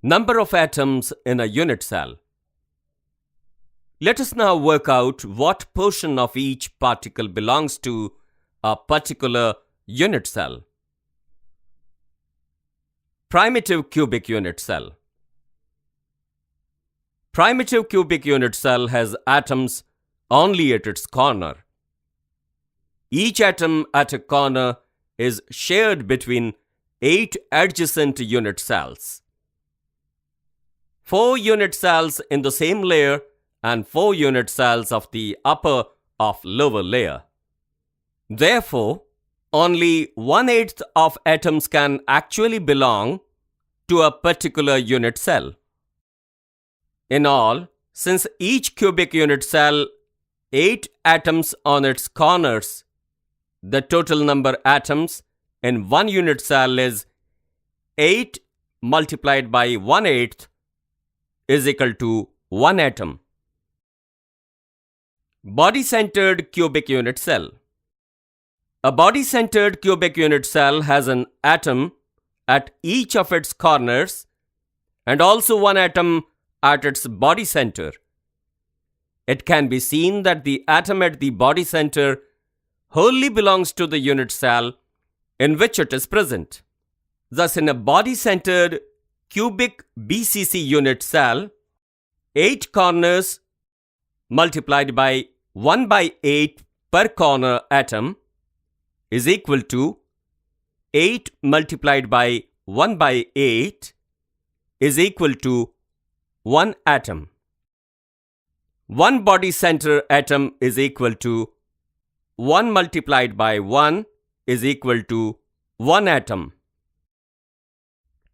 Number of atoms in a unit cell. Let us now work out what portion of each particle belongs to a particular unit cell. Primitive cubic unit cell. Primitive cubic unit cell has atoms only at its corner. Each atom at a corner is shared between 8 adjacent unit cells. 4 unit cells in the same layer and 4 unit cells of the upper of lower layer. Therefore, only 1/8 of atoms can actually belong to a particular unit cell. In all, since each cubic unit cell 8 atoms on its corners, the total number atoms in one unit cell is 8 multiplied by 1/8 is equal to 1 atom. Body-centered cubic unit cell. A body-centered cubic unit cell has an atom at each of its corners and also one atom at its body center. It can be seen that the atom at the body center wholly belongs to the unit cell in which it is present. Thus, in a body-centered cubic BCC unit cell, 8 corners multiplied by 1/8 per corner atom is equal to 8 multiplied by 1/8 is equal to 1 atom. One body center atom is equal to 1 multiplied by 1 is equal to 1 atom.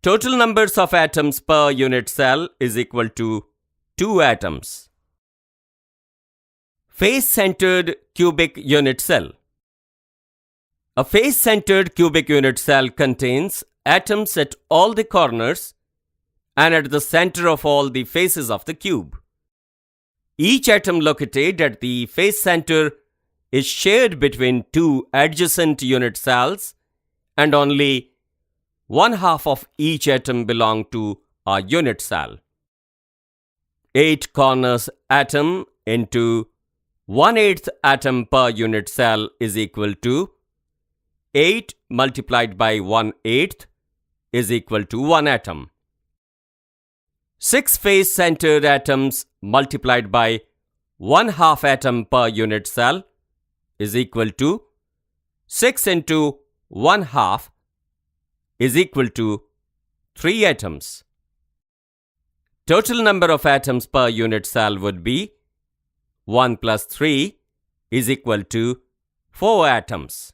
Total numbers of atoms per unit cell is equal to 2 atoms. Face-centered cubic unit cell. A face-centered cubic unit cell contains atoms at all the corners and at the center of all the faces of the cube. Each atom located at the face center is shared between 2 adjacent unit cells, and only 1/2 of each atom belong to a unit cell. 8 corners atom into 1/8 atom per unit cell is equal to 8 multiplied by 1/8 is equal to 1 atom. 6 face-centered atoms multiplied by 1/2 atom per unit cell is equal to 6 into 1/2 is equal to 3 atoms. Total number of atoms per unit cell would be 1 plus 3 is equal to 4 atoms.